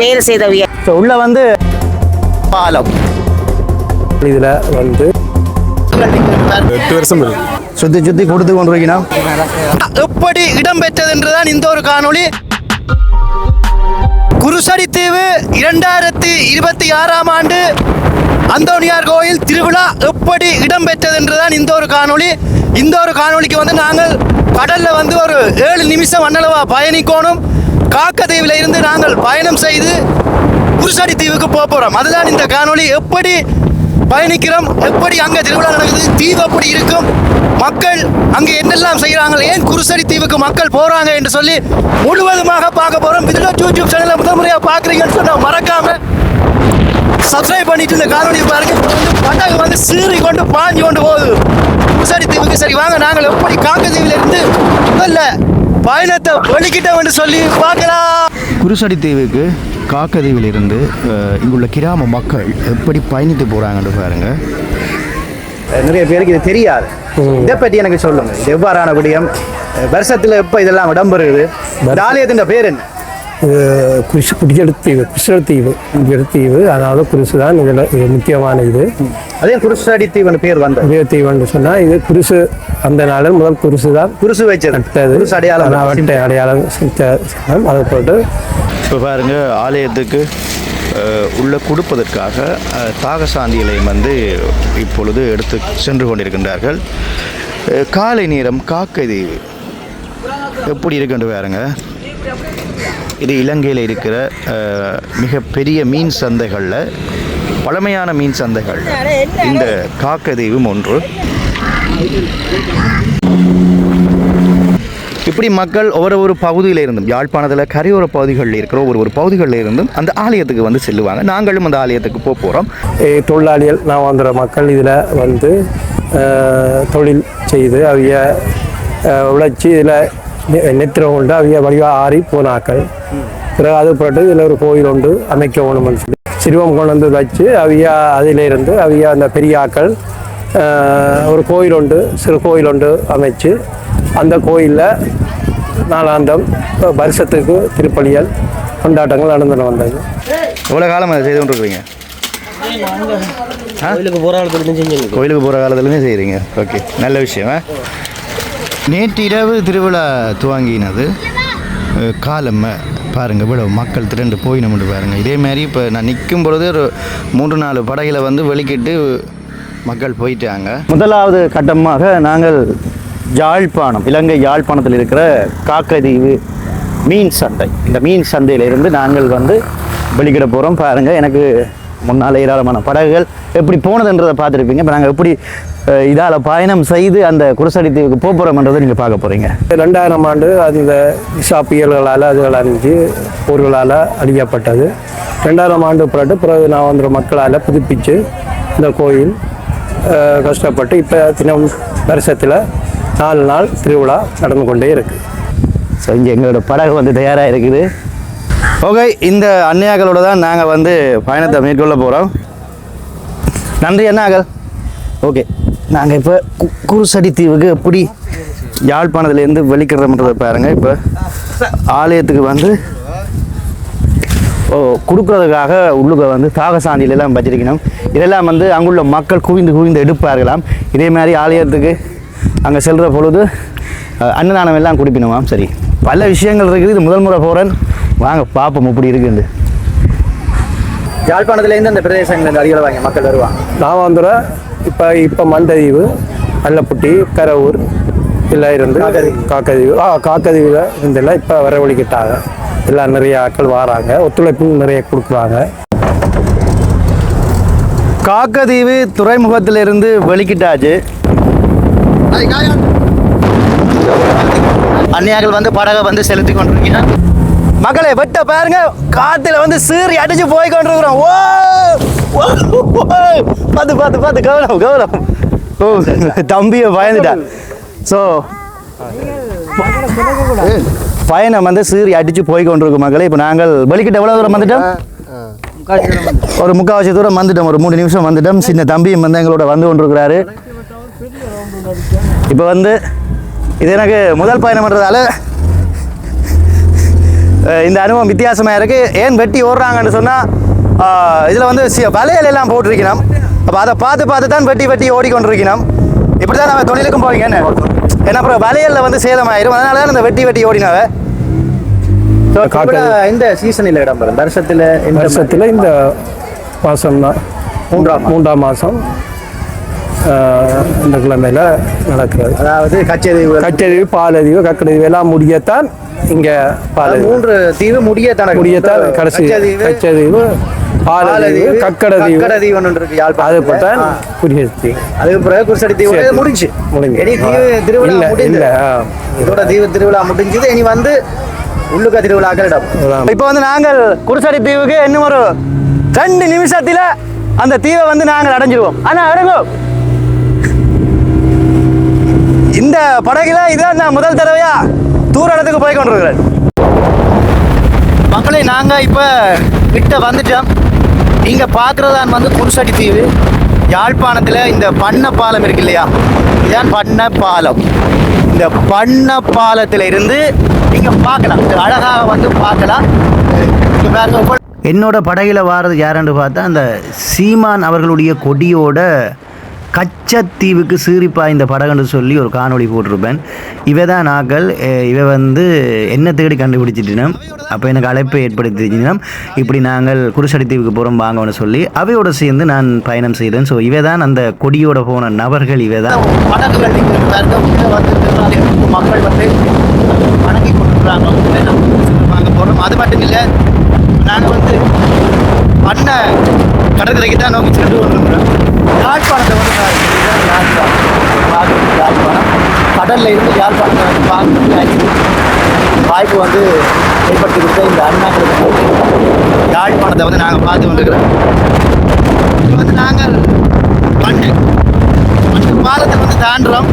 வேலை செய்தவிய உள்ள வந்து பாலம் இதுல வந்து 8 வருஷம் சுத்தி சுத்தி கொடுத்து கொண்டிருக்கணும். எப்படி இடம்பெற்றது என்றுதான் இந்த ஒரு காணொளி. குருசடி தீவு 2026ஆம் ஆண்டு அந்தோனியார் கோயில் திருவிழா எப்படி இடம்பெற்றது என்றுதான் இந்த ஒரு காணொளி. இந்த ஒரு காணொளிக்கு வந்து நாங்கள் கடல்ல வந்து ஒரு 7 நிமிஷம் அன்னளவா பயணிக்கணும். காக்கதீவில் இருந்து நாங்கள் பயணம் செய்து குருசடி தீவுக்கு போறோம். அதுதான் இந்த காணொளி. எப்படி பயணிக்கிறோம், எப்படி அங்கே திருவிழா நடக்குது, தீவு எப்படி இருக்கும், மக்கள் அங்கே என்னெல்லாம் செய்கிறாங்க, ஏன் குருசடி தீவுக்கு மக்கள் போகிறாங்க என்று சொல்லி முழுவதுமாக பார்க்க போகிறோம். இதில் யூடியூப் சேனலில் முதல் முறையாக பார்க்குறீங்கன்னு சொன்னால் மறக்காம சப்ஸ்கிரைப் பண்ணிட்டு இந்த காணொலியை பாருங்க. படகு வந்து சீறி கொண்டு பாஞ்சு கொண்டு போகுது குருசடி தீவுக்கு. சரி வாங்க, நாங்கள் எப்படி காக்கதீவில் இருந்து முதல்ல பயணத்தை வெளிக்கிட்டோம் என்று சொல்லி பார்க்கலாம். குருசடி தீவுக்கு காக்கதீவில் இருந்து இங்குள்ள கிராம மக்கள் எப்படி பயணித்து போகிறாங்கன்னு பாருங்க. நிறைய பேருக்கு இது தெரியாது. இதை பற்றி எனக்கு சொல்லுங்க. இது எவ்வாறான விடயம், வருஷத்தில் எப்போ இதெல்லாம் இடம்பெறுது, ஆலயத்தின் பேர் என்ன? குடிச்செடுத்தீவு, குடிச்செடுத்தீவு, அதாவது குருசு தான் இதில் முக்கியமான இது. அதே குருசடி தீவுன்னு பேர் வந்த தீவுன்னு சொன்னால் இது குருசு அந்த நாளில் முதல் குருசு தான் குருசு வச்சது அடையாளம் அதை போட்டு இப்போ பாருங்க. ஆலயத்துக்கு உள்ள கொடுப்பதற்காக தாகசாந்திகளையும் வந்து இப்பொழுது எடுத்து சென்று கொண்டிருக்கின்றார்கள். காலை நேரம் காக்கதீவு எப்படி இருக்குன்னு பாருங்க. இது இலங்கையில் இருக்கிற மிகப்பெரிய மீன் சந்தைகளில், பழமையான மீன் சந்தைகள் இந்த காக்கதீவும் ஒன்று. இப்படி மக்கள் ஒவ்வொரு பகுதியில் இருந்தும், யாழ்ப்பாணத்தில் கரையோர பகுதிகளில் இருக்கிற ஒரு பகுதிகளில் இருந்தும் அந்த ஆலயத்துக்கு வந்து செல்லுவாங்க. நாங்களும் அந்த ஆலயத்துக்கு போகிறோம். தொழிலாளிகள் நான் வந்துற மக்கள் இதில் வந்து தொழில் செய்து அவைய உழைச்சி இதில் நெத்திரம் உண்டு அவைய வழிவாக ஆறி போனாக்கள். பிறகு அது போட்டு இதில் ஒரு கோயில் உண்டு அமைக்க வேணும்னு சொல்லி சிறுவம் கொண்டு வந்து வச்சு அவைய அதிலிருந்து அவைய அந்த பெரியாக்கள் ஒரு கோயில் உண்டு, சிறு கோயில் உண்டு அமைச்சு அந்த கோயிலில் நாளாந்தம் வருஷத்துக்கு திருப்பலியல் கொண்டாட்டங்கள் நடந்து வந்தது. எவ்வளோ காலம் அதை செய்து கொண்டிருக்கிறீங்க? கோயிலுக்கு போகிற காலத்துலேருந்து கோயிலுக்கு போகிற காலத்துலேருந்து செய்கிறீங்க. ஓகே, நல்ல விஷயம். நேற்று இரவு திருவிழா துவங்கினது. காலம் பாருங்கள், இவ்வளவு மக்கள் திரண்டு போயினோம்னு பாருங்கள். இதே மாதிரி இப்போ நான் நிற்கும் பொழுது ஒரு 3-4 படகுகளை வந்து வெளிக்கிட்டு மக்கள் போயிட்டாங்க. முதலாவது கட்டமாக நாங்கள் யாழ்ப்பாணம், இலங்கை யாழ்ப்பாணத்தில் இருக்கிற காக்கதீவு மீன் சந்தை, இந்த மீன் சந்தையிலிருந்து நாங்கள் வந்து வெளிக்கிட போகிறோம். பாருங்கள், எனக்கு முன்னால் ஏராளமான படகுகள் எப்படி போனதுன்றதை பார்த்துருப்பீங்க. இப்போ நாங்கள் எப்படி இதால் பயணம் செய்து அந்த குருசடி தீவுக்கு போகிறோம்ன்றதை நீங்கள் பார்க்க போகிறீங்க. 2000ஆம் ஆண்டு அந்த புயல்களால் அதுகள் அழிஞ்சு போர்களால் அழிக்கப்பட்டது. 2000ஆம் ஆண்டு பிறகு நான் வந்து மக்களால் புதுப்பித்து இந்த கோயில் கஷ்டப்பட்டு இப்போ தினம் வருஷத்தில் 4 நாள் திருவிழா நடந்து கொண்டே இருக்குது. ஸோ இங்கே எங்களோட படகு வந்து தயாராக இருக்குது. ஓகே, இந்த அன்னையாக்களோடு தான் நாங்கள் வந்து பயணத்தை மேற்கொள்ள போகிறோம். நன்றி அண்ணாக்கள். ஓகே, நாங்கள் இப்போ குருசடி தீவுக்கு எப்படி யாழ்ப்பாணத்துலேருந்து வெளிக்கிறோம்ன்றதை பாருங்கள். இப்போ ஆலயத்துக்கு வந்து கொடுக்குறதுக்காக உள்ளுக்க வந்து தாகசாந்தியிலெல்லாம் வச்சிருக்கணும். இதெல்லாம் வந்து அங்குள்ள மக்கள் குவிந்து எடுப்பார்களாம். இதே மாதிரி ஆலயத்துக்கு அங்கே செல்கிற பொழுது அன்னதானம் எல்லாம் குடிப்பினோமாம். சரி, பல விஷயங்கள் இருக்குது. இது முதல் முறை போகிறேன். வாங்க பார்ப்போம் எப்படி இருக்குன்னு. யாழ்ப்பாணத்துலேருந்து அந்த பிரதேசங்கள் அடிகளை வாங்க மக்கள் வருவாங்க. நான் வந்துடுறேன். இப்போ மந்ததீவு, அல்லப்புட்டி, கரவூர் எல்லாம் இருந்து காக்கதீவில் இருந்தெல்லாம் இப்போ வரவழிக்கிட்டாங்க. எல்லாம் நிறைய ஆட்கள் வராங்க, ஒத்துழைப்பு நிறைய கொடுக்குறாங்க. காக்கதீவு துறைமுகத்திலிருந்து வெளிக்கிட்டாச்சு. அந்நியாக்கள் வந்து படகை வந்து செலுத்தி கொண்டிருக்கீங்க. மக்களை வெட்ட பாருங்க, காத்துல வந்து சீறி அடிச்சு போய் கொண்டிருக்கிறோம். பார்த்து கவனம். ஓ, தம்பியை பயந்துட்டான். ஸோ பயணம் வந்து சீறி அடிச்சு போய் கொண்டிருக்கும் மக்களை. இப்போ நாங்கள் வெளிக்கிட்ட எவ்வளோ தூரம் வந்துட்டோம்? ஒரு 3/4 தூரம் வந்துட்டோம். ஒரு 3 நிமிஷம் வந்துட்டோம். சின்ன தம்பியும் வந்து எங்களோட வந்து கொண்டிருக்கிறாரு. இப்போ வந்து இது எனக்கு முதல் பயணம் பண்ணுறதால இந்த அனுபவம் வித்தியாசமாக இருக்குது. ஏன் வெட்டி ஓடுறாங்கன்னு சொன்னால் இதில் வந்து வலையில எல்லாம் போட்டிருக்கணும். அப்போ அதை பார்த்து தான் வெட்டி ஓடிக்கொண்டிருக்கணும். இப்படி தான் நம்ம தொழிலுக்கும் போவீங்க என்ன, ஏன்னா அப்புறம் வலையில் வந்து சேதமாயிரும். அதனால தான் இந்த வெட்டி ஓடினாவே. இந்த சீசனில் இடம்பெறும் வருஷத்தில் இந்த மாதம் தான் மூன்றாம் மாதம் இந்த கிழமையில் நடக்கிறது. அதாவது கச்சதீவு பாலதீவு கக்கடதீவு எல்லாம் முடியத்தான் இங்கே 3 தீவு முடியத்தான் கடைசி கச்சதீவு பாலதீவு கக்கடதீவு ஒன்று இருக்கு. அது போட்டால் குடியரசு அதுக்கு பிறகு குருசடித்தீவு முடிஞ்சு திருவிழா இல்லை இதோட தீவு திருவிழா முடிஞ்சது. இனி வந்து உள்ளுக்க திருவிழாக்களிடம் இப்போ வந்து நாங்கள் குருசடி தீவுக்கு இன்னும் ஒரு 2 நிமிஷத்தில் அந்த தீவை வந்து நாங்கள் அடைஞ்சிருவோம். ஆனால் அடங்கும் இந்த படகுல இதான் நான் முதல் தடவையா தூர இடத்துக்கு போய் கொண்டிருக்கிறேன். மக்களை நாங்கள் இப்போ கிட்ட வந்துட்டோம். நீங்கள் பார்க்குறதான் வந்து குருசடி தீவு. யாழ்ப்பாணத்தில் இந்த பண்ண பாலம் இருக்கு இல்லையா, இதுதான் பண்ண பாலம். இந்த பண்ண பாலத்தில் இருந்து நீங்கள் பார்க்கலாம், அழகாக வந்து பார்க்கலாம். என்னோட படகில் வாரது யாருன்னு பார்த்தா அந்த சீமான் அவர்களுடைய கொடியோட கச்சத்தீவுக்கு சீரிப்பா இந்த படகுன்னு சொல்லி ஒரு காணொளி போட்டிருப்பேன். இவை தான் நாங்கள் இவை வந்து என்ன தேடி கண்டுபிடிச்சிட்டினோம். அப்போ எனக்கு அழைப்பை ஏற்படுத்தினோம். இப்படி நாங்கள் குருசடி தீவுக்கு போகிறோம் வாங்கன்னு சொல்லி அவையோடு சேர்ந்து நான் பயணம் செய்தேன். ஸோ இவை தான் அந்த கொடியோட போன நபர்கள். இவை தான் மக்கள் வந்து வணங்கி கொடுக்குறாங்க. வாங்க போகிறோம். அது மட்டும் இல்லை, நாங்கள் வந்து பண்ண கடற்கரைக்கு தான் நோக்கி சென்று கொண்டிருக்கிறோம். யாழ்ப்பாணத்தை வந்து யாழ்ப்பாணம் கடலில் இருந்து யாழ்ப்பாணத்தை வந்து பார்க்க வாய்ப்பு வந்து ஏற்படுத்தி கொடுத்த இந்த அண்ணாக்களுக்கு யாழ்ப்பாணத்தை வந்து நாங்கள் பார்த்து கொண்டிருக்கிறோம். இது வந்து நாங்கள் பண்ண பாலத்தை வந்து தாண்டுறோம்.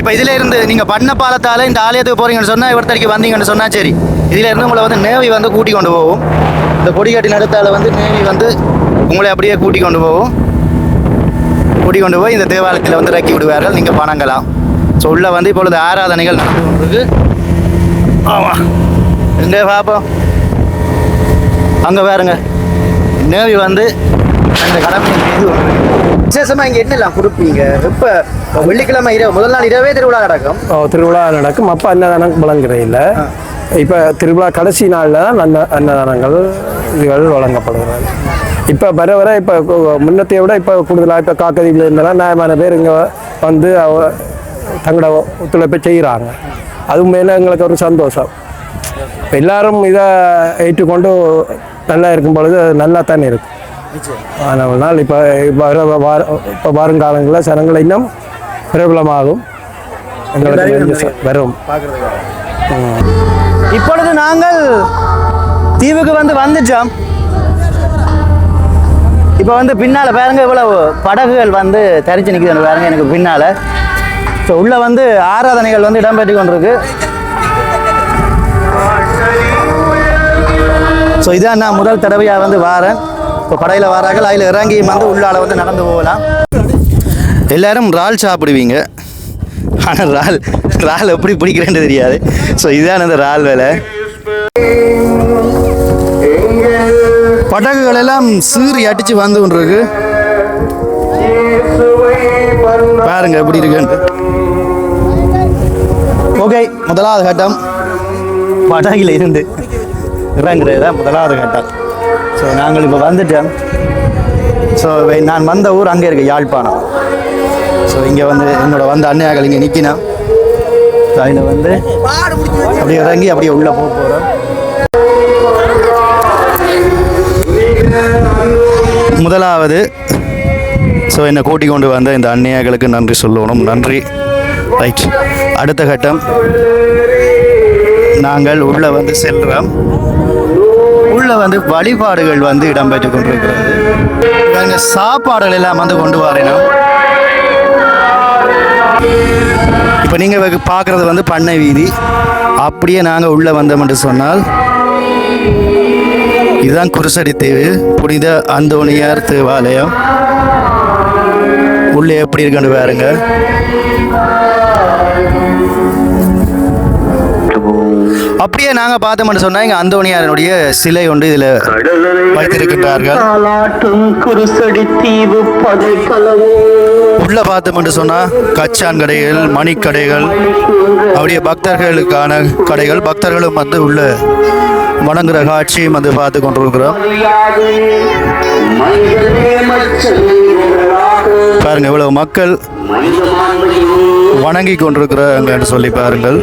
இப்போ இதில் இருந்து நீங்கள் பண்ண பாலத்தால் இந்த ஆலயத்துக்கு போகிறீங்கன்னு சொன்னால் இவர்த்தடிக்கு வந்தீங்கன்னு சொன்னால் சரி, இதில் இருந்து உங்களை வந்து நேவி வந்து கூட்டி கொண்டு போகும். இந்த கொடிக்காட்டி நடத்தால் வந்து நேவி வந்து உங்களை அப்படியே கூட்டி கொண்டு போய் இந்த தேவாலயத்தில் வந்து இறக்கி விடுவார்கள். நீங்கள் வணங்கலாம். ஸோ உள்ளே வந்து இப்பொழுது ஆராதனைகள் நடந்து கொண்டிருக்கு. ஆமாம், எங்கே பார்ப்போம், அங்கே பாருங்க நேவி வந்து அந்த கடமையை செய்து விசேஷமாக இங்கே என்னெல்லாம் கொடுப்பீங்க? இப்போ வெள்ளிக்கிழமை இரவு முதல் நாள் இரவே திருவிழா நடக்கும். திருவிழா நடக்கும். அப்போ அன்னதானம் வழங்குறதில்ல. இப்போ திருவிழா கடைசி நாளில் தான் அன்னதானங்கள் இதுகள் வழங்கப்படுகிறது. இப்போ வர இப்போ முன்னத்தையை விட இப்போ கூடுதலாக இப்போ காக்கதீவில் இருந்தாலும் நியாயமான பேர் இங்கே வந்து தங்களோட ஒத்துழைப்பை செய்கிறாங்க. அது மேலே எங்களுக்கு ஒரு சந்தோஷம். எல்லாரும் இதை ஏற்றுக்கொண்டு நல்லா இருக்கும் பொழுது நல்லா தானே இருக்கும். ஆனால் இப்போ வருங்காலங்களில் சனங்களை இன்னும் பிரபலமாகும் எங்களுக்கு வரும். இப்பொழுது நாங்கள் தீவுக்கு வந்துட்டோம். இப்போ வந்து பின்னால் பாருங்க இவ்வளவு படகுகள் வந்து தரிச்சு நிற்குது பாருங்க எனக்கு பின்னால். ஸோ உள்ளே வந்து ஆராதனைகள் வந்து இடம்பெற்று கொண்டிருக்கு. ஸோ இதான் நான் முதல் தடவையாக வந்து வாரேன். இப்போ படையில் வாரார்கள், அதில் இறங்கி வந்து உள்ளால வந்து நடந்து போகலாம். எல்லோரும் இறால் சாப்பிடுவீங்க, ஆனால் இறால் எப்படி பிடிக்கிறேன்னு தெரியாது. ஸோ இதுதான் அந்த இறால் வேலை. படகுகள் எல்லாம் சீறி அடித்து வந்து கொண்டிருக்கு. பாருங்க எப்படி இருக்குன்ட்டு. ஓகே, முதலாவது கட்டம் படகுல இருந்து இறங்குறது தான் முதலாவது கட்டம். ஸோ நாங்கள் இப்போ வந்துட்டோம். ஸோ நான் வந்த ஊர் அங்கே இருக்குது, யாழ்ப்பாணம். ஸோ இங்கே வந்து என்னோட வந்த அண்ணையாக்கள் இங்கே நிற்கினோம். ஸோ அதில் வந்து அப்படியே இறங்கி அப்படியே உள்ளே போகிறோம். முதலாவது ஸோ என்னை கூட்டி கொண்டு வந்த இந்த அண்ணையாக்களுக்கு நன்றி சொல்லணும். நன்றி. ரைட், அடுத்த கட்டம் நாங்கள் உள்ளே வந்து செல்கிறோம். உள்ளே வந்து வழிபாடுகள் வந்து இடம்பெற்று கொண்டிருக்கிறது. நாங்கள் சாப்பாடுகள் எல்லாம் வந்து கொண்டு வரணும். இப்போ நீங்கள் பார்க்குறது வந்து பண்ணை வீதி. அப்படியே நாங்கள் உள்ளே வந்தோம் என்று சொன்னால் இதுதான் குருசடி தீவு, புனித அந்தோணியார் தேவாலயம். உள்ளே எப்படி இருக்குன்னு பாருங்க. அப்படியே நாங்க பார்த்தோம்னு சொன்னா இங்க அந்தோணியாரனுடைய சிலை ஒன்று இதுல வைத்திருக்கின்றார்கள். உள்ள பார்த்தோம்னு சொன்னா கச்சான் கடைகள், மணிக்கடைகள், அப்படியே பக்தர்களுக்கான கடைகள், பக்தர்களும் வந்து உள்ள வணங்குற காட்சியும் வந்து பார்த்து கொண்டிருக்கிறோம். பாருங்க இவ்வளவு மக்கள் வணங்கி கொண்டிருக்கிறாங்க சொல்லி பாருங்கள்.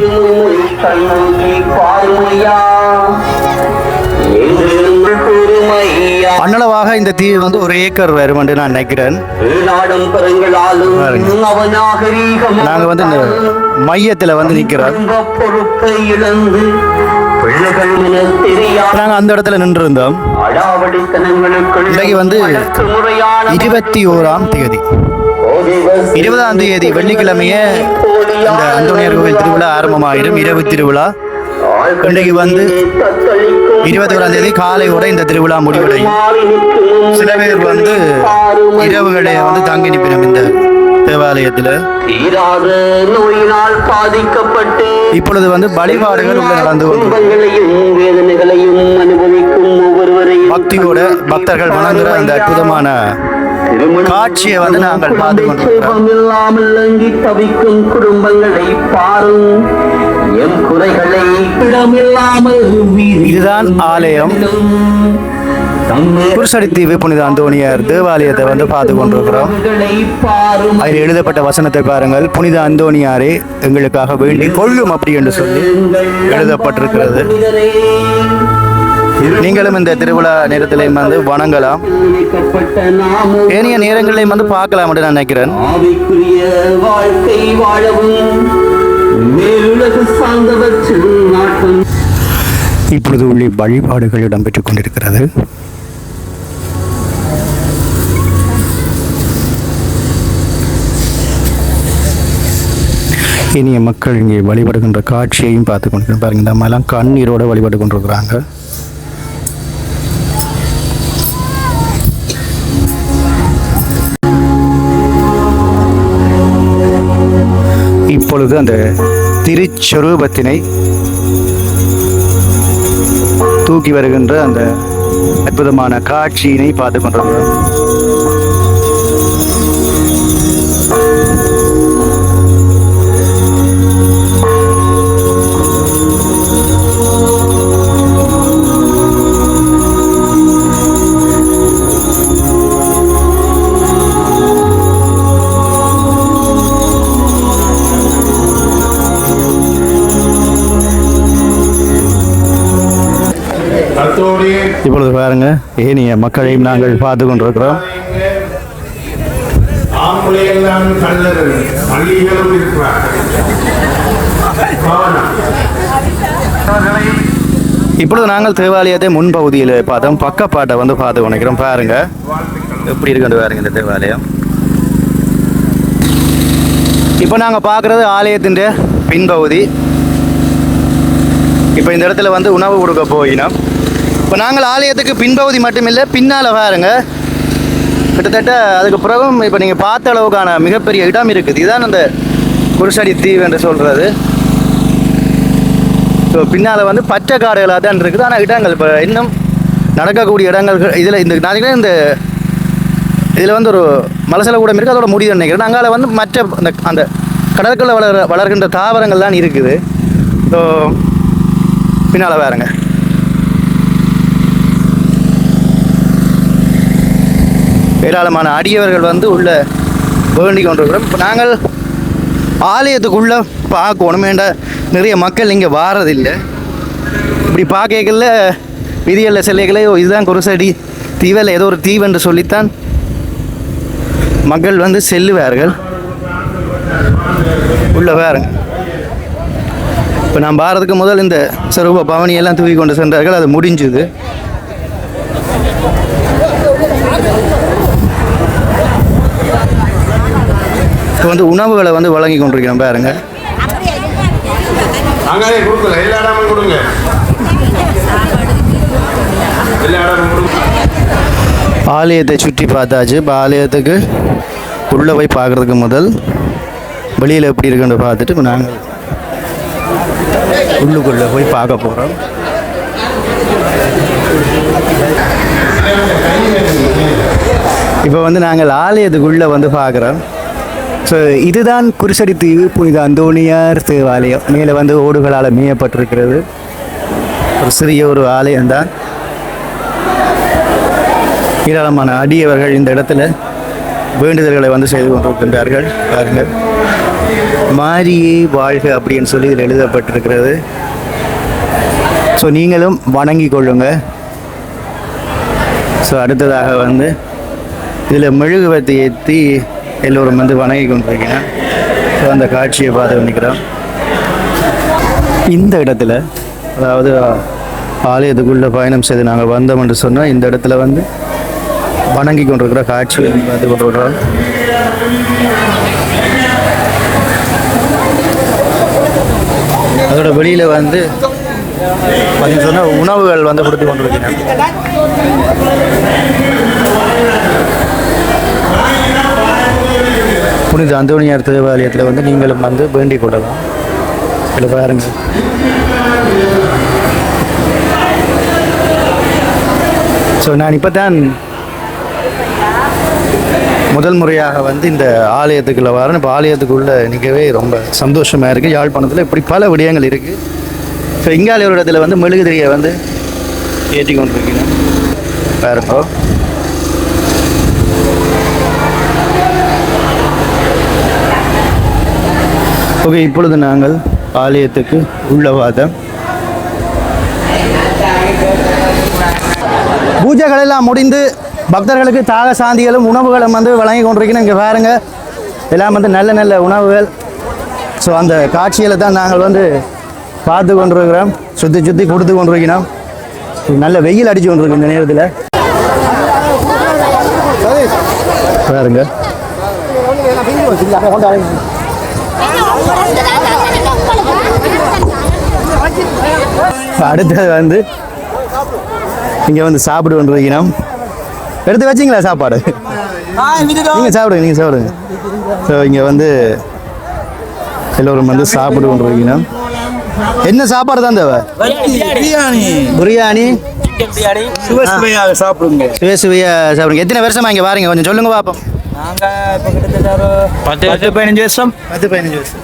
அன்னளவாக இந்த தீவு வந்து ஒரு ஏக்கர் வரும் என்று நான் நினைக்கிறேன். நாங்க வந்து இந்த மையத்துல வந்து நிக்கிறோம். நாங்க அந்த இடத்துல நின்று இருந்தோம். இன்னைக்கு வந்து 21ஆம் தேதி, 20ஆம் தேதி வெள்ளிக்கிழமையே இந்த அந்தோணியார் கோவில் திருவிழா ஆரம்பமாயிடும். இரவு திருவிழா. இன்றைக்கு வந்து 21ஆம் தேதி காலையோட இந்த திருவிழா முடிவடையும். சில பேர் வந்து இரவுகளை வந்து தங்கி நிற்பினோம் இந்த தேவாலயத்தில். இப்பொழுது வந்து வழிபாடுகள் உள்ள நடந்து பக்தியோட பக்தர்கள் வணங்குற அந்த அற்புதமான காட்சியை வந்து நாங்கள் பார்த்து கொண்டிருக்கிறோம். இதுதான் ஆலயம். குருசடித்தீவு புனித அந்தோணியார் தேவாலயத்தை வந்து பார்த்து கொண்டிருக்கிறோம். அதில் எழுதப்பட்ட வசனத்தை பாருங்கள். புனித அந்தோணியாரே எங்களுக்காக வேண்டி கொள்ளும் அப்படி என்று சொல்லி எழுதப்பட்டிருக்கிறது. நீங்களும் இந்த திருவிழா நேரத்திலையும் வந்து வணங்கலாம், ஏனைய நேரங்களையும் வந்து பார்க்கலாம் என்று நான் நினைக்கிறேன். இப்பொழுது உள்ளே வழிபாடுகள் இடம்பெற்றுக் கொண்டிருக்கிறது. இனிய மக்கள் இங்கே வழிபடுகின்ற காட்சியையும் பார்த்து கொண்டிருக்கிறோம். பாருங்க, இந்த மாதிரிலாம் கண்ணீரோட வழிபட்டு கொண்டிருக்கிறாங்க. இப்பொழுது அந்த திருச்சொரூபத்தினை தூக்கி வருகின்ற அந்த அற்புதமான காட்சியினை பார்த்து கொண்டிருக்கிறோம். இப்பொழுது பாருங்க, ஏனைய மக்களையும் நாங்கள் பார்த்து கொண்டிருக்கிறோம். இப்பொழுது நாங்கள் தேவாலயத்தை முன்பகுதியில் பார்த்தோம். பக்கப்பாட்டை வந்து பார்த்து கொண்டிருக்கிறோம். பாருங்க எப்படி இருக்குன்னு பாருங்க இந்த தேவாலயம். இப்போ நாங்கள் பார்க்குறது ஆலயத்தின் பின்பகுதி. இப்போ இந்த இடத்துல வந்து உணவு கொடுக்க போயினோம். இப்போ நாங்கள் ஆலயத்துக்கு பின்பகுதி மட்டுமில்லை, பின்னால் பாருங்க கிட்டத்தட்ட அதுக்கு பிறகும் இப்போ நீங்கள் பார்த்த அளவுக்கான மிகப்பெரிய இடம் இருக்குது. இதுதான் அந்த குருசடி தீவு என்று சொல்கிறது. ஸோ பின்னால் வந்து பச்சை காடுகளாக தான் இருக்குது. ஆனால் இடங்கள் இப்போ இன்னும் நடக்கக்கூடிய இடங்கள் இதில் இந்த நாளைக்கு இந்த இதில் வந்து ஒரு மலசல கூடம் இருக்குது. அதோட முடிவு நினைக்கிறேன். அங்கால வந்து மற்ற அந்த கடற்கரை வளர்கின்ற தாவரங்கள் தான் இருக்குது. ஸோ பின்னால் பாருங்க. ஏராளமான அடியவர்கள் வந்து உள்ள வேண்டி கொண்டிருக்கிறோம். இப்போ நாங்கள் ஆலயத்துக்குள்ளே பார்க்கணும் வேண்ட நிறைய மக்கள் இங்கே வாரதில்லை. இப்படி பார்க்கல விதிகளில் சிலைகளே இதுதான் குருசடி தீவில் ஏதோ ஒரு தீவு என்று சொல்லித்தான் மக்கள் வந்து செல்லுவார்கள். உள்ள பாருங்க. இப்போ நான் பாரதுக்கு முதல் இந்த சரூப பவனியெல்லாம் தூக்கி கொண்டு சென்றார்கள். அது முடிஞ்சுது. இப்போ வந்து உணவுகளை வந்து வழங்கி கொண்டிருக்கிறோம் பாருங்க. ஆலயத்தை சுற்றி பார்த்தாச்சு. இப்போ ஆலயத்துக்கு உள்ளே போய் பார்க்குறதுக்கு முதல் வெளியில் எப்படி இருக்குன்னு பார்த்துட்டு இப்போ நாங்கள் உள்ளுக்குள்ளே போய் பார்க்க போகிறோம். இப்போ வந்து நாங்கள் ஆலயத்துக்குள்ளே வந்து பார்க்குறோம். ஸோ இதுதான் குருசடி தீவு புனித அந்தோணியார் தேவாலயம். மேலே வந்து ஓடுகளால் மேயப்பட்டிருக்கிறது. ஒரு சிறிய ஒரு ஆலயம்தான். ஏராளமான அடியவர்கள் இந்த இடத்துல வேண்டுதல்களை வந்து செய்து கொண்டிருக்கின்றார்கள். பாருங்கள், மாரியே வாழ்க அப்படின்னு சொல்லி இதில் எழுதப்பட்டிருக்கிறது. ஸோ நீங்களும் வணங்கி கொள்ளுங்க. ஸோ அடுத்ததாக வந்து இதில் மெழுகுவர்த்தி ஏற்றி எல்லோரும் வந்து வணங்கி கொண்டிருக்கிறேன். ஸோ அந்த காட்சியை பார்த்து நிற்கிறோம். இந்த இடத்துல, அதாவது ஆலயத்துக்குள்ளே பயணம் செய்து நாங்கள் வந்தோம் என்று சொன்னால் இந்த இடத்துல வந்து வணங்கி கொண்டிருக்கிற காட்சியை பார்த்து கொண்டிருக்கிறோம். அதோட வெளியில் வந்து பார்த்தீங்கன்னு சொன்னால் உணவுகள் வந்து கொடுத்து கொண்டிருக்கிறேன். புனித அந்தோணியார் தேவாலயத்தில் வந்து நீங்களும் வந்து வேண்டிக் கொள்ளலாம். இதில் பாருங்கள், ஸோ நான் இப்போ தான் முதல் முறையாக வந்து இந்த ஆலயத்துக்குள்ளே வரேன். இப்போ ஆலயத்துக்குள்ளே நிற்கவே ரொம்ப சந்தோஷமாக இருக்குது. யாழ்ப்பாணத்தில் இப்படி பல விடயங்கள் இருக்குது. ஸோ இங்கால ஒரு இடத்துல வந்து மெழுகுதிரியை வந்து ஏற்றி கொண்டிருக்கீங்க பாருங்க. ஓகே, இப்பொழுது நாங்கள் ஆலயத்துக்கு உள்ள வாதம் பூஜைகள் எல்லாம் முடிந்து பக்தர்களுக்கு தாக சாந்திகளும் உணவுகளும் வந்து வழங்கி கொண்டிருக்கணும். இங்கே பாருங்க, எல்லாம் வந்து நல்ல நல்ல உணவுகள். ஸோ அந்த காட்சிகளை தான் நாங்கள் வந்து பார்த்து கொண்டிருக்கிறோம். சுற்றி சுற்றி கொடுத்து கொண்டிருக்கிறோம். நல்ல வெயில் அடித்து கொண்டிருக்கு இந்த நேரத்தில். பாருங்க, அடுத்தது வந்து இங்கே வந்து சாப்பிட்டு கொண்டிருக்கிறோம். எடுத்து வச்சிங்களா சாப்பாடு? நீங்கள் சாப்பிடுங்க. ஸோ இங்கே வந்து எல்லோரும் வந்து சாப்பிட்டு கொண்டிருக்கிறோம். என்ன சாப்பாடு தான் தேவை? பிரியாணி சுவையாக சாப்பிடுங்க. சாப்பிடுங்க. எத்தனை வருஷமா இங்கே வாரீங்க? கொஞ்சம் சொல்லுங்க பார்ப்போம். நாங்கள் இப்போ கிட்டத்தட்ட ஒரு 10-15 வருஷம். 10-15 வருஷம்.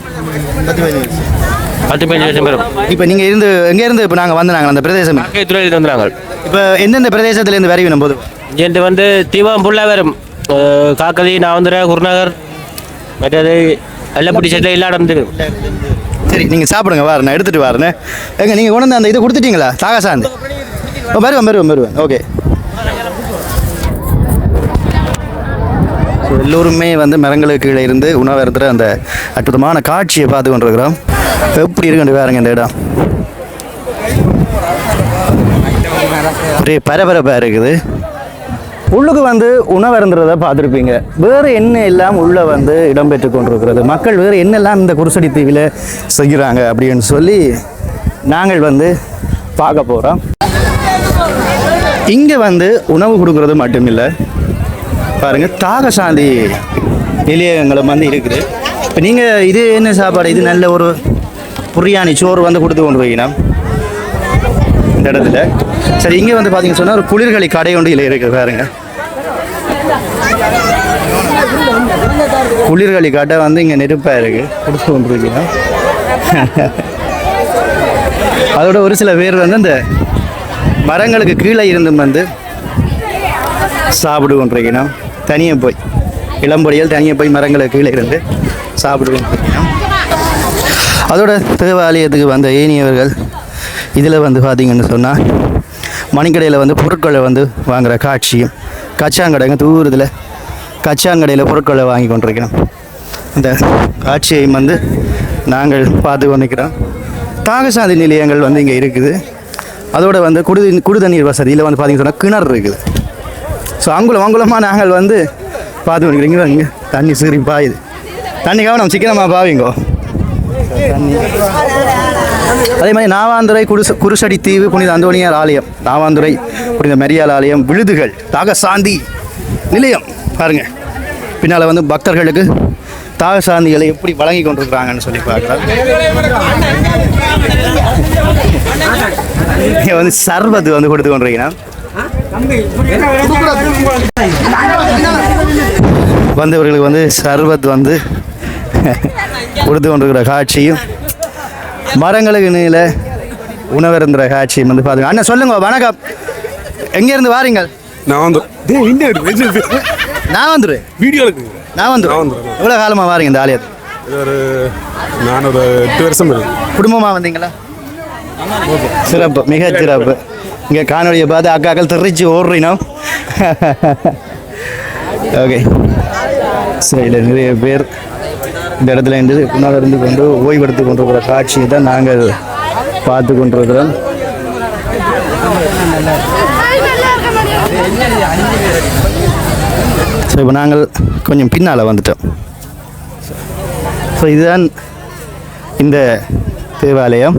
இப்போ நீங்கள் எங்கேருந்து இப்போ நாங்கள் வந்தாங்க அந்த பிரதேசம் துறையில் வந்துடுறாங்க. இப்போ எந்தெந்த பிரதேசத்துலேருந்து வரைவினும் போது இங்கே வந்து தீவம் ஃபுல்லாக வரும். காக்கதி, நாவந்துரை, குருநகர், மற்றது எல்லப்பட்டி சைடில் எல்லா இடம் இருக்குது. சரி, நீங்கள் சாப்பிடுங்க. வாரேன், நான் எடுத்துகிட்டு வாரேன். எங்க நீங்கள் கொண்டு வந்து அந்த இதை கொடுத்துட்டீங்களா? தாகசாந்தி வருவேன். ஓகே. ஸோ எல்லோருமே வந்து மரங்களுக்கு கீழே இருந்து உணவு இருந்துட்டு அந்த அற்புதமான காட்சியை பார்த்து கொண்டிருக்கிறோம். எப்படி இருக்குன்னு பாருங்க. இந்த இடம் ஒரே பரபரப்பாக இருக்குது. உள்ளுக்கு வந்து உணவு இருந்துறத பார்த்துருப்பீங்க. வேறு என்ன எல்லாம் உள்ளே வந்து இடம்பெற்று கொண்டிருக்கிறது, மக்கள் வேறு என்னெல்லாம் இந்த குருசடி தீவில் செய்கிறாங்க அப்படின்னு சொல்லி நாங்கள் வந்து பார்க்க போகிறோம். இங்கே வந்து உணவு கொடுக்குறது மட்டும் இல்லை, பாருங்கள், தாகசாந்தி நிலையங்களும் வந்து இருக்குது. இப்போ நீங்கள் இது என்ன சாப்பாடு? இது நல்ல ஒரு பிரியாணி சோறு வந்து கொடுத்து கொண்டு போய்க்கணும் இந்த இடத்துல. சரி, இங்கே வந்து பார்த்தீங்கன்னு சொன்னால் ஒரு குளிர்களி கடை ஒன்று இல்லை இருக்குது. பாருங்க, குளிர்களி கடை வந்து இங்கே நெருப்பாக இருக்குது, கொடுத்து கொண்டு இருக்கணும். அதோட ஒரு சில பேர் வந்து அந்த மரங்களுக்கு கீழே இருந்தும் வந்து சாப்பிடு கொண்டிருக்கணும். தனியாக போய் இளம்பொடியில் தனியாக போய் மரங்களுக்கு கீழே இருந்து சாப்பிடு கொண்டிருக்கணும். அதோட தேவாலயத்துக்கு வந்த ஏனியவர்கள் இதில் வந்து பார்த்திங்கன்னு சொன்னால் மணிக்கடையில் வந்து பொருட்களை வந்து வாங்குகிற காட்சியும், கச்சாங்கடைங்க தூரத்தில் கச்சாங்கடையில் பொருட்களை வாங்கி கொண்டிருக்கிறோம். இந்த காட்சியையும் வந்து நாங்கள் பார்த்து கொண்டிருக்கிறோம். தாகசாந்தி நிலையங்கள் வந்து இங்கே இருக்குது. அதோட வந்து குடி தண்ணீர் வசதியில் வந்து பார்த்திங்கன்னு சொன்னால் கிணறு இருக்குது. ஸோ அங்குலமாக நாங்கள் வந்து பார்த்து கொண்டிருக்கிறீங்க. இங்கே தண்ணி சீறி பாயுது. தண்ணி கவனம் சிக்கனமாக பாவிங்கோ. அதே மாதிரி நாவாந்துறை குருசடி தீவு புனித அந்தோணியார் ஆலயம், நாவாந்துறை புனித மரியாள் ஆலயம், விழுதுகள் தாகசாந்தி நிலையம் பாருங்கள். பின்னால் வந்து பக்தர்களுக்கு தாக சாந்திகளை எப்படி வழங்கி கொண்டிருக்கிறாங்கன்னு சொல்லி பார்க்கலாம். இங்கே வந்து சர்பத்து வந்து கொடுத்து கொண்டிருக்கிறேன். வந்தவர்களுக்கு வந்து சர்பத் வந்து கொடுத்து கொண்டிருக்கிற காட்சியும் மரங்களுக்கு நீல உணவருந்துற காட்சியும் வந்து பார்த்துங்க. அண்ணா சொல்லுங்க, வணக்கம். எங்கேருந்து வாரீங்க? நான் வந்து நான் வந்துடுவேன். வீடியோ எடுக்குங்க. நான் வந்துடுவேன். எவ்வளோ காலமாக வாரீங்க இந்த ஆலயத்துக்கு? நான் ஒரு 8 வருஷம் இருக்கு. குடும்பமாக வந்தீங்களா? சிறப்பு, மிக சிறப்பு. இங்கே காணொலியை பார்த்து அக்காக்கள் தெரிச்சு ஓடுறீனோம். ஓகே, சரி. இதில் நிறைய பேர் இந்த இடத்துல இருந்து உணவருந்து கொண்டு ஓய்வெடுத்து கொண்டிருக்கிற காட்சியை தான் நாங்கள் பார்த்து கொண்டிருக்கிறோம். ஸோ இப்போ நாங்கள் கொஞ்சம் பின்னால் வந்துட்டோம். ஸோ இதுதான் இந்த தேவாலயம்.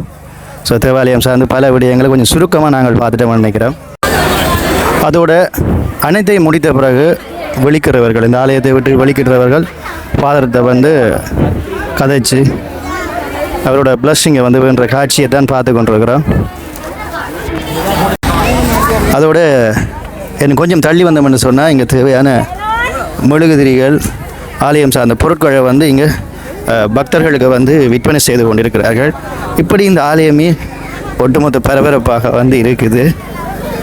ஸோ தேவாலயம் சார்ந்து பல விடயங்களை கொஞ்சம் சுருக்கமாக நாங்கள் பார்த்துட்டோம்னு நினைக்கிறோம். அதோட அனைத்தையும் முடித்த பிறகு வெளிக்கிறவர்கள், இந்த ஆலயத்தை விட்டு வெளிக்கிறவர்கள் ஃபாதர்கிட்ட வந்து கதைச்சு அவரோட பிளஸ்ஸிங்கை வந்து வேண்ட காட்சியை தான் பார்த்து கொண்டிருக்கிறோம். அதோட எனக்கு கொஞ்சம் தள்ளி வந்தோம்னு சொன்னால் இங்கே தேவையான மெழுகுதிரிகள், ஆலயம் சார்ந்த பொருட்களை வந்து இங்கே பக்தர்களுக்கு வந்து விற்பனை செய்து கொண்டிருக்கிறார்கள். இப்படி இந்த ஆலயமே ஒட்டுமொத்த பரபரப்பாக வந்து இருக்குது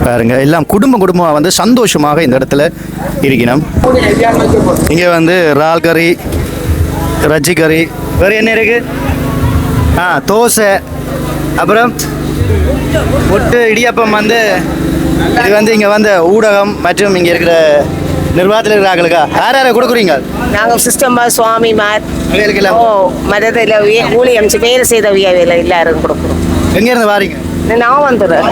பாருங்கள். எல்லாம் குடும்பமாக வந்து சந்தோஷமாக இந்த இடத்துல இருக்கணும். இங்கே வந்து இறால் கறி, ரஜ்ஜி கறி, வேறு என்ன இருக்குது? தோசை, அப்புறம் முட்டு இடியப்பம் வந்து இது வந்து இங்கே வந்து ஊடகம் மற்றும் இங்கே இருக்கிற நிர்வாகத்தில் இருக்கிறாங்களுக்கா யார் யாரை கொடுக்குறீங்க? நாங்கள் சிஸ்டம்பர் சுவாமிமார் மதத்தில் ஊழியம் வேலை செய்தவியவில் எல்லாரும் கொடுக்குறோம். எங்கேருந்து வாரீங்க? நான் வந்துடுறேன்.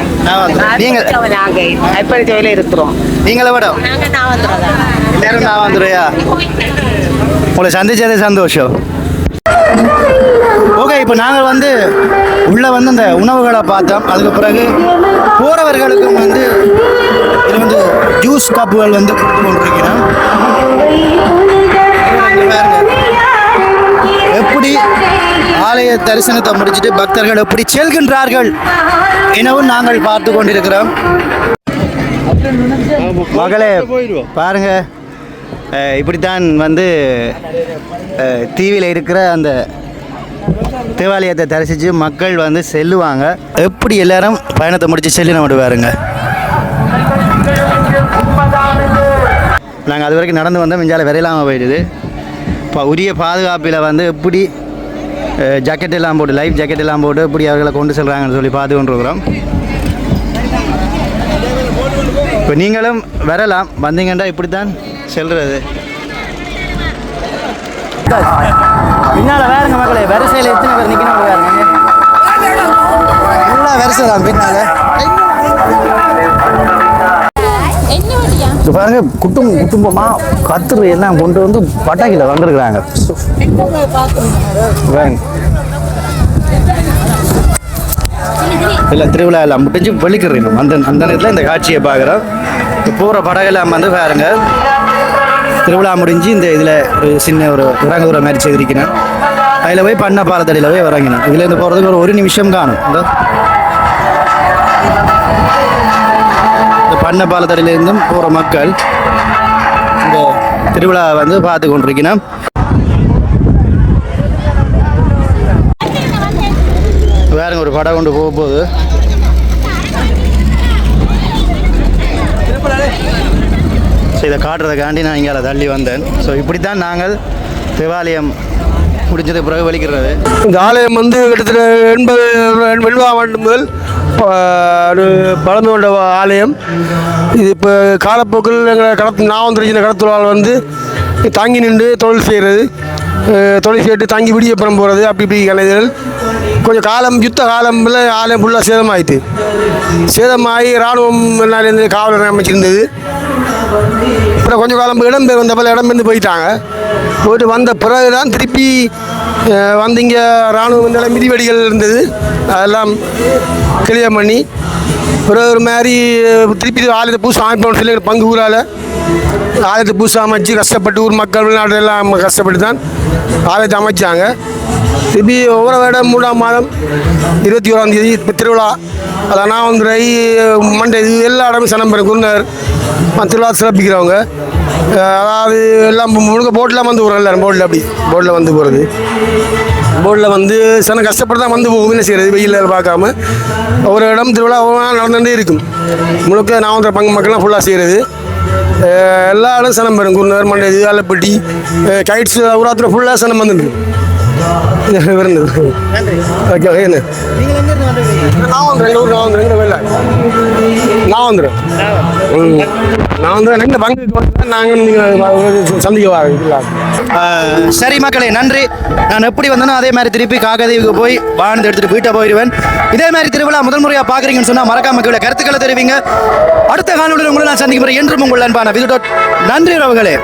நீங்கள் நாங்கள் ஐப்படிச்சவையில் இருக்கிறோம். நீங்கள மேடம்? நான் வந்துடுறேன். எல்லாரும் நான் வந்துடுறியா? உங்களை சந்திச்சதே சந்தோஷம். ஓகே, இப்போ நாங்கள் வந்து உள்ளே வந்து இந்த உணவுகளை பார்த்தோம். அதுக்கு பிறகு போகிறவர்களுக்கும் வந்து இது வந்து ஜூஸ் கப்புகள் வந்து கொடுத்து கொண்டிருக்கிறோம். எப்படி ஆலய தரிசனத்தை முடிச்சுட்டு பக்தர்கள் எப்படி செல்கின்றார்கள் எனவும் நாங்கள் பார்த்து கொண்டிருக்கிறோம். மகளே பாருங்க, இப்படித்தான் வந்து டிவியில் இருக்கிற அந்த தேவாலயத்தை தரிசித்து மக்கள் வந்து செல்லுவாங்க. எப்படி எல்லாரும் பயணத்தை முடித்து செல்லின விடுவாருங்க. நாங்கள் அது வரைக்கும் நடந்து வந்தோம். மிஞ்சால விரையில்லாமல் போயிடுது. இப்போ உரிய பாதுகாப்பில் வந்து எப்படி ஜாக்கெட் எல்லாம் போட்டு, லைஃப் ஜாக்கெட் எல்லாம் போட்டு எப்படி அவர்களை கொண்டு செல்கிறாங்கன்னு சொல்லி பார்த்து கொண்டிருக்கிறோம். இப்போ நீங்களும் வரலாம், வந்தீங்கன்னா இப்படி தான் செல்றது. பின்னால் வேறுங்க மக்களே, வரிசையில் எத்தனை பேர் நிற்கணும் வேறுங்க? நல்லா வரிசை தான் பின்னால். இப்போ பாருங்க, குடும்பமாக கத்துரு எல்லாம் கொண்டு வந்து பட்டாக்கில் வந்துருக்குறாங்க. இல்லை திருவிழா எல்லாம் முடிஞ்சு வெளிக்கிறோம். அந்த நேரத்தில் இந்த காட்சியை பார்க்குறோம். இப்போ போகிற படகெல்லாம் வந்து பாருங்க, திருவிழா முடிஞ்சு இந்த இதில் ஒரு சின்ன ஒரு இறங்குற மாதிரி செய்திருக்கிறேன். அதில் போய் பண்ண பாலத்தடியில் போய் இறங்கினேன். இதுலேருந்து போகிறதுக்கு ஒரு நிமிஷம் காணும். இந்த பண்ண பாலத்தடியிலேருந்தும் போகிற மக்கள் இந்த திருவிழா வந்து பார்த்து கொண்டிருக்கிறேன். வேறுங்க ஒரு படம் கொண்டு போக போகுது. ஸோ இதை காட்டுறதுக்காண்டி நான் இங்கே தள்ளி வந்தேன். ஸோ இப்படி தான் நாங்கள் தேவாலயம் முடிஞ்சது பிறகு வலிக்கிறது. இந்த ஆலயம் வந்து கிட்டத்தட்ட 80 ஆண்டு முதல் ஒரு பழமை கொண்ட ஆலயம். இது இப்போ காலப்போக்கில் எங்கள் நான் வந்துருச்சு கடத்தொழிலாளர் வந்து தாங்கி நின்று தொழில் செய்கிறது, தொழில் செய்துட்டு தாங்கி விடியப்புறம் போகிறது, அப்படி இப்படி கலைஞர்கள் கொஞ்சம் காலம் யுத்த காலம்ல ஆலயம் ஃபுல்லாக சேதமாயிட்டு, சேதமாகி இராணுவம் என்னாலேருந்து காவலர் அமைச்சிருந்தது. அப்புறம் கொஞ்சம் காலம் இடம்பெயர் வந்தப்போ இடம்பெயர்ந்து போயிட்டாங்க. போயிட்டு வந்த பிறகு தான் திருப்பி வந்து இங்கே இராணுவம் மிதிவெடிகள் இருந்தது, அதெல்லாம் கிளியர் பண்ணி ஒரு மாதிரி திருப்பி ஆலயத்தை பூசை அமைப்போம் சொல்லி பங்கு ஊரால் ஆலயத்தை பூசை அமைச்சு கஷ்டப்பட்டு ஊர் மக்கள் வெளிநாடு எல்லாம் கஷ்டப்பட்டு தான் ஆலயத்தை அமைச்சாங்க. திருப்பி ஒவ்வொரு வருடம் 3ஆம் மாதம் 21ஆம் தேதி இப்போ திருவிழா. அதான் நான் வந்து மண்டே இது எல்லா இடமும் சனம் பெறும் குருநாதர் திருவிழா சிறப்பிக்கிறவங்க. அதாவது எல்லாம் முழுக்க போட்டில் வந்து போகிறோம், எல்லாரும் போட்டில் அப்படி போட்டில் வந்து போகிறது. போட்டில் வந்து சனம் கஷ்டப்பட்டு தான் வந்து போகும். என்ன செய்கிறது, வெயிலில் பார்க்காம ஒவ்வொரு இடம் திருவிழா நடந்துகிட்டே இருக்கும். முழுக்க நான் வந்து பங்கு மக்கள்லாம் ஃபுல்லாக செய்கிறது. எல்லா இடம் சனம் பெறும் குருநாதர் மண்டே இது ஆலப்பட்டி கைட்ஸ் ஊராத்தில் ஃபுல்லாக சனம் வந்துட்டு ஓகே என்ன நான் வந்துடுறேன் நான் வந்துடுறேன் ரெண்டு பங்குக்கு வந்து நாங்கள் சந்திக்க. சரி மக்களே, நன்றி. நான் எப்படி வந்தேனோ அதே மாதிரி திருப்பி காக்கதீவுக்கு போய் வாழ்ந்து எடுத்துகிட்டு வீட்டை போயிடுவேன். இதே மாதிரி திருவிழா முதல் முறையாக பார்க்குறீங்கன்னு சொன்னால் மறக்காம கீழே கருத்துக்களை தெரிவிங்க. அடுத்த காணொலியில் உங்களை நான் சந்திக்க போகிறேன். என்றும் உங்கள் அன்பான விது. நன்றி உறவுகளே.